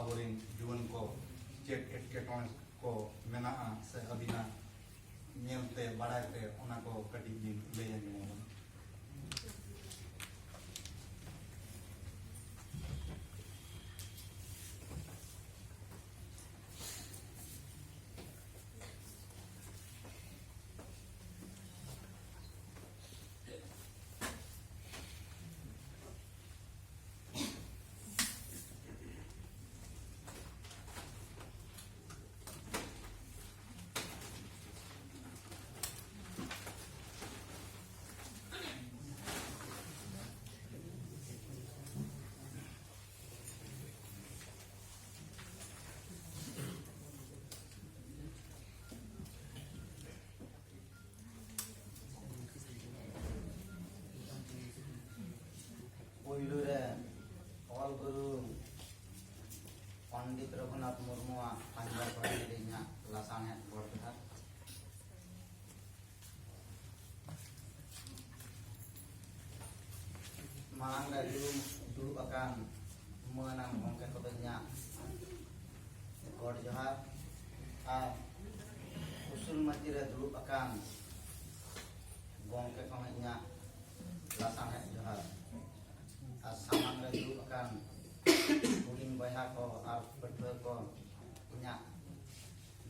आबोरेन जुवन को चेक एटकेटोन को मेना से अबिना नियमते बढ़ाते उना को कटी दिन ले जाएंगे। ऑल गुरु पंडित रघुनाथ मुर्मू पांजा पढ़ा लासान है बोर्ड मांग दुड़ूब अकान मानang गंके को गॉड जोहार और उसूल मध्य रे दुड़ूब अकान गंके को लासान है जोहार और सामान रे दुड़ूब अकान हुडिंग बयहा को और पटुआ को इना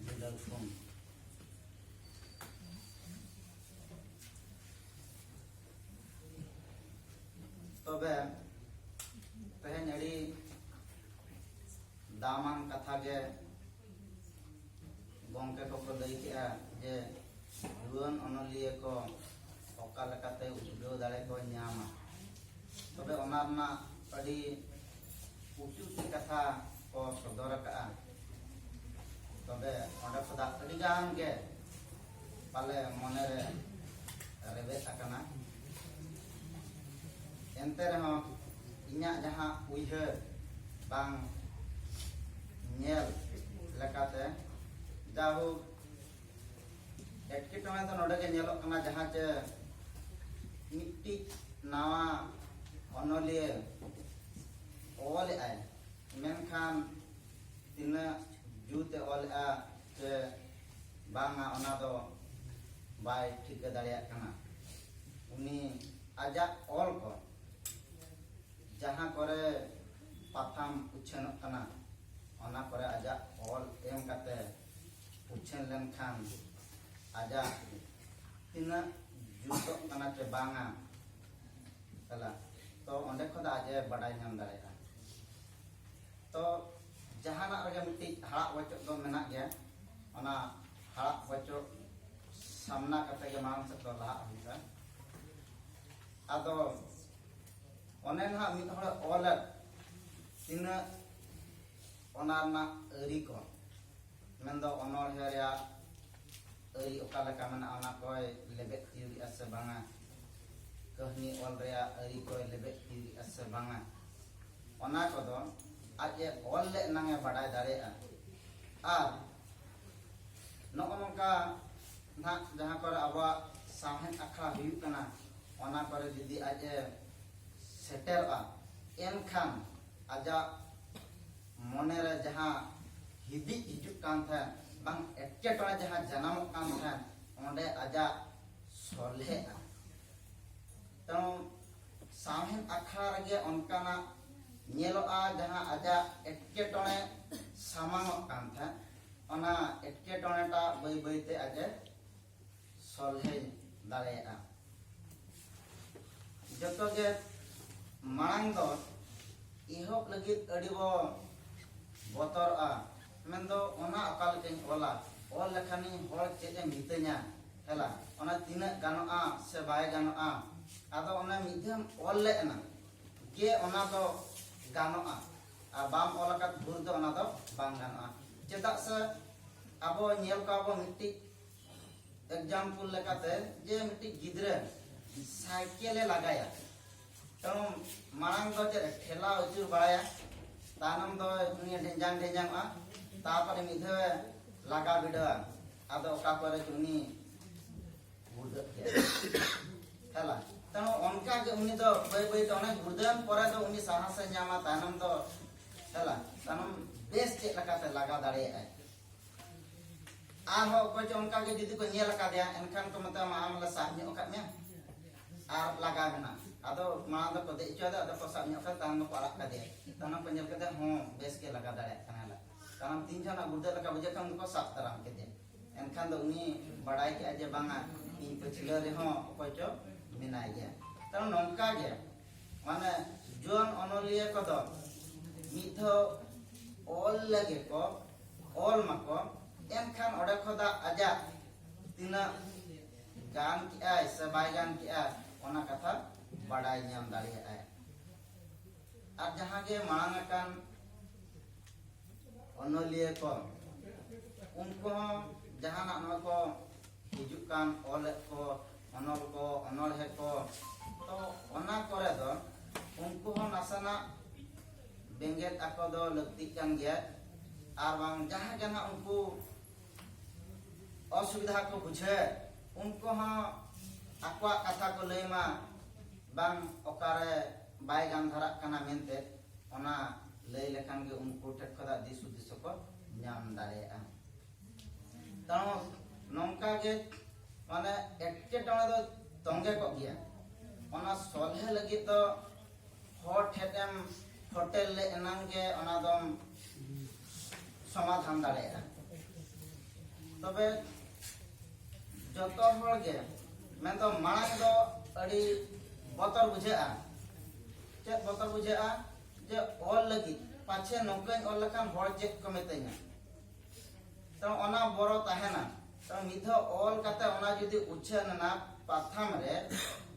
बिदल फुम तबे तेहन अड़ी दामान कथा गे गंके को लई के जे जुआन अनलिया को ओका लेकाते उद्योग दाड़े को न्यामा तबे ओनारना अड़ी उचुती कथा को सदर का तबे ओंडे खुदा अड़ी गान गे पाले मने रे रेबे अकना एंते रहो इन्या जहां उइहर बांग नेल लेकाते जाहु एटकेटोने तो नोडे के नेलो कना जहां चे मिट्टी नावा अनलिए ओल आए मेनखान तिना जुते ओल आ चे बांगा ओना दो बाय ठीक दाड़िया कना उनी आजा ओल को जहां करे पाथाम उछन कना ओना करे आजा ऑल एम काते उछन लेन खान आजा तिना जुतो कना के बांगा तला तो ओंडे खदा आजे बडाय नाम दाड़ेया तो जहाना रगे मिट्टी हाड़ा वचो दो मेना गया ओना हाड़ा वचो सामना कते के मांग से तो लहा हुआ आदो ओने ना मिद हड़ ऑल तिना ओनारना अरी को मेंदो ओनर हेरिया अरी ओका लेका मेना ओना कोय लेबेट तिउरी असे बांगा कहनी ऑल रेया अरी कोय लेबेट तिउरी असे बांगा ओना कोदो आजे ऑल ले नांगे बडाय दाड़ेया आर नोका ना जहां पर आबा साहेन अखड़ा हुयु कना ओना पर जदी आजे सेटर एनखान आजा मने रे जहां हिदी हिजुक कान था बांग एटकेटोने जहां जन्म कान था ओंडे आजा सोले तो साहेन अखड़ा रगे ओनकाना नेलो जहां आजा एटकेटोने सामांग कान था ओना एटकेटोने ता बई बईते आजे सोले दाड़ेया जतो जे मांग दो इहोप लगित अड़ीबो बतर मेंदो ओना अकाल के ओला ओल लेखानी होर चेजे मितenya हेला ओना तिना गानोआ से बाय गानोआ आदो ओना मिधम ओल लेना के ओना दो गानोआ आ बाम ओलकात भुर दो ओना दो बांग गानोआ चेदा से आबो नेल का आबो मिट्टी एग्जांपल लेकाते जे मिट्टी गिद्रे साइकिल लगाया तो मांग दो जे ठेला उचुर बाया तानम दो उनी ढेंजांग ढेंजांग तापर मिधे लगा बिडा आदो ओका करे उनी गुड के हेला तो उनका के उनी दो बई बई तो ओने गुदन परे दो उनी साहस न्यामा तानम दो हेला तानम बेस चेक लगाते लगा दाड़े आए आर हो को उनका के जुदी को नेल का दिया एनखान को मत आम ला साब ᱧᱚᱜ ᱠᱟᱜ ᱢᱮ आर लगा मेना आदो मा दो को दे चो आदो को साब ᱧᱚᱜ का तान को आड़क का दे ताना को नेल के हो बेस के लगा दाड़े कना ला कारण तीन जना गुर्दे लगा बुझे kan को साब तराम के दे एनखान दो उनी बड़ाई के जे बांगा इन पछिला रे हो को चो मेनाय गया तान नोंका गे माने जोन अनलिया को दो मिथो ऑल लगे को ऑल मको एनखान ओडे खोदा आजा तिना गान की आय से बाय गान की आय ओना कथा बड़ाई नाम दाड़े आय और जहां के मांग कान अनलिया को उनको जहां ना को हिजुक कान ऑल को अनल है को तो ओना करे दो उनको नासना बेंगेट ako do lekti kan gया और बांग जहां जना उनको असुविधा को बुझे उनको हाँ akwa कथा को लेमा बांग ओकारे बाय गान धरा कना मेनते ओना लय लेखान के उनको टेक खदा दिसु दिसु को नाम दाड़े आ तानो नोंका के माने एक्के टणे दो तंगे को गया ओना सोलहे लगी तो हॉट हेटम होटल ले एनांगे ओना दम समाधान दाड़े आ तबे जतो हर गे मैं तो मांग दो अड़ी बतर बुझे आ चे बतर बुझे आ जे ऑल लगी पाछे नोकन ऑल लखान हर चेक को मेतेना तो ओना बरो ताहेना तो मिथो ऑल कते ओना जुदी उछन ना पाथाम रे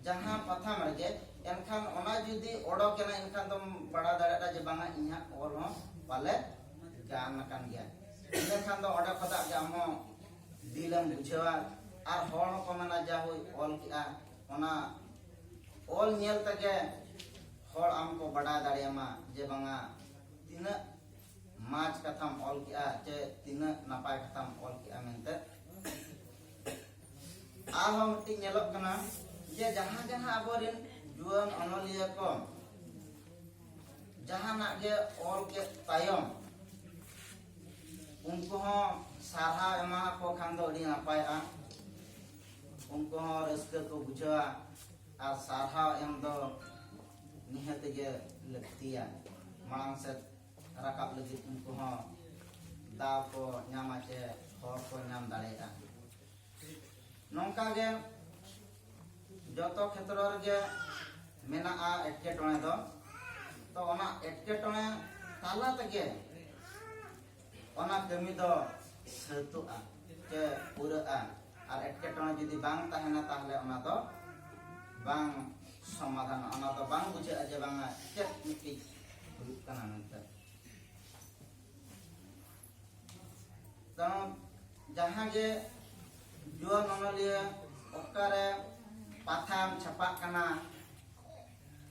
जहां पाथाम रे गे एनखान ओना जुदी ओडो केना एनखान तुम बड़ा दाड़ा जे बांगा इहा ऑल हो पाले गान कान गया एनखान दो ओडो खदा जामो दिलम बुझवा आर हर को मना जा होई ऑल किया ओना ऑल नेल तके हर आमको बड़ा दाड़ियामा जे बांगा तिना माज कथाम ऑल किया जे तिना नापाय कथाम ऑल किया मेनते आल हम टी नेलक कना जे जहां जहां अबोरिन जुआन अनलिया को जहां ना जे ऑल के तायम उनको हो सारा एमा को खान दो डी नापाय आ उनको हो रस्क को बुझा आ सारा एम दो निहत जे लगतिया मांग से रकाब लगी उनको हो दाव को नामा चे हर को नाम दाड़ेगा नौका गे जतो क्षेत्र रे मेना आ एटके टणे दो तो ओना एटके टणे ताला तके ओना कमी दो सतुआ के पूरा आ और एटके टणे जदी बांग ताहेना ताहले ओना दो बांग समाधान ओना दो बांग बुझे जे बांगा चेक मिटी हुई कना नंतर तो जहां जे जुआन अनलिया ओकारे पाथाम छपा कना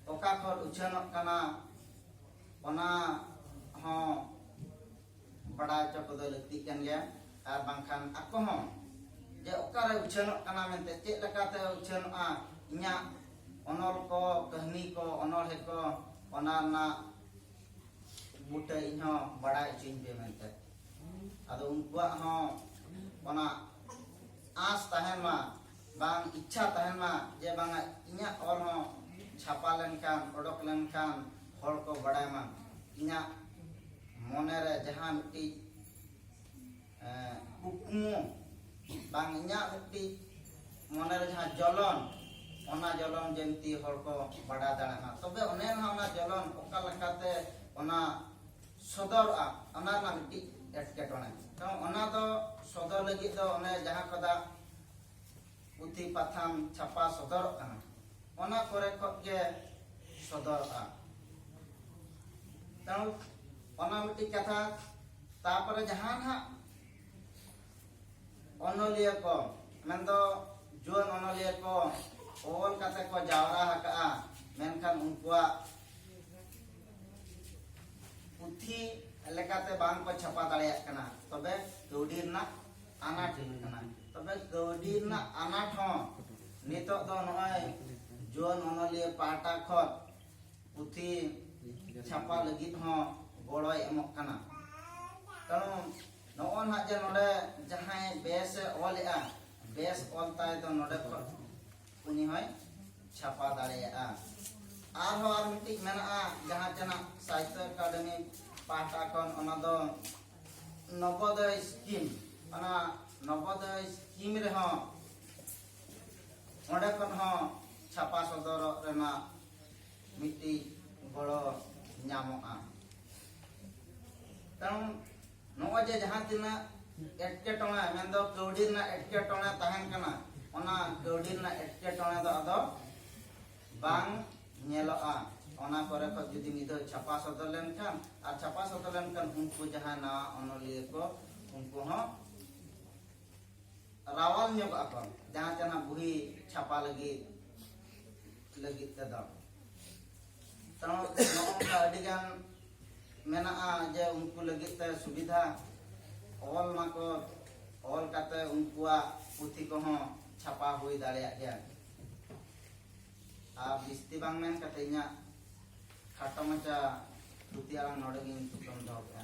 ओका खर उछनक कना ओना हो बड़ा चक दो लगती कन गया और बांखान आको हो जे ओकारे उछनक कना मेनते चेक लकाते उछनआ इया अनल को कहानी को अनल हे को ओना ना बुटे इहो बड़ा चिन पे मेनते आदो उनकुआ हो ओना आस तहन मा बांग इच्छा तहन मा जे बांगा इया और हो छापा लेनखान ओडक लेनखान हर को बड़ाय मा इया मने रे जहां मिट्टी कुकमु बांग इया मिट्टी मने रे जहां जलन ओना जलन जेंती हर को बड़ा दाना तबे ओने ना ओना जलन ओका लकाते ओना सदर आ ओना ना मिट्टी एटकेटोने तो ओना दो सदर लगी दो ओने जहां कदा पुथी पाथाम छापा सदर कना ओना करे के सदर आ तो ओना मिट्टी कथा तापर जहां ना अनलिया को मेंदो जुआन अनलिया को ओल कते को जावरा हका मेनखान उनकुआ पुथी लेकाते बांग को छपा दाड़िया कना तबे कौडी ना आनाट कना तबे कौडी ना आनाट हो नितो दो नय जुआन अनलिया पाटा खत पुथी छापा लगी हो गोड़ोय एमक कना तेणु नोन ना जे नोडे जहां बेस ऑलेआ बेस ऑल ताय तो नोडे उनी होय छापा दाड़ेया आर मिट्टी मेना जहां जना साहित्य अकादमी पाटा कन ओना दो नवोदय स्कीम ओना नवोदय स्कीम रे हो ओंडे कन हो छापा सदर रेना मिट्टी बड़ो ᱧᱟᱢᱚᱜᱼᱟ तेणु ᱱᱚᱜᱼᱚᱭ ᱡᱮ ᱡᱟᱦᱟᱸ ᱛᱤᱱᱟᱹᱜ ᱮᱴᱠᱮᱴᱚᱬᱮ ᱢᱮᱱᱫᱚ ᱠᱟᱹᱣᱰᱤ ᱨᱮᱱᱟᱜ ᱮᱴᱠᱮᱴᱚᱬᱮ ᱛᱟᱦᱮᱱ ᱠᱟᱱᱟ ᱚᱱᱟ ᱠᱟᱹᱣᱰᱤ ᱨᱮᱱᱟᱜ ᱮᱴᱠᱮᱴᱚᱬᱮ ᱫᱚ ᱟᱫᱚ ᱵᱟᱝ ᱧᱮᱞᱚᱜᱼᱟ ᱚᱱᱟ ᱠᱚᱨᱮ ᱠᱷᱚᱱ ᱡᱩᱫᱤ ᱢᱤᱫ ᱫᱷᱟᱣ ᱪᱷᱟᱯᱟ ᱥᱚᱫᱚᱨ ᱞᱮᱱᱠᱷᱟᱱ ᱟᱨ ᱪᱷᱟᱯᱟ ᱥᱚᱫᱚᱨ ᱞᱮᱱᱠᱷᱟᱱ ᱩᱱᱠᱩ ᱡᱟᱦᱟᱸ ᱱᱟᱣᱟ ᱚᱱᱚᱞᱤᱭᱟᱹ ᱠᱚ उनको ᱦᱚᱸ ᱨᱟᱣᱟᱞ ᱧᱚᱜᱚᱜ ᱟᱠᱚ ᱡᱟᱦᱟᱸ ᱡᱟᱦᱟᱸ ᱵᱩᱦᱤ ᱪᱷᱟᱯᱟ ᱞᱟᱹᱜᱤᱫ ᱛᱮᱫᱚ तेणु नौका अडिगान मेना जे उनको लगित ते सुविधा ऑल माको ऑल काते उनकुआ पुथी को हो छापा हुई दाड़िया गया आ बिस्ती बांग मेन काते इना खाटो मचा पुथी आला नोडगिन तुकम दो पे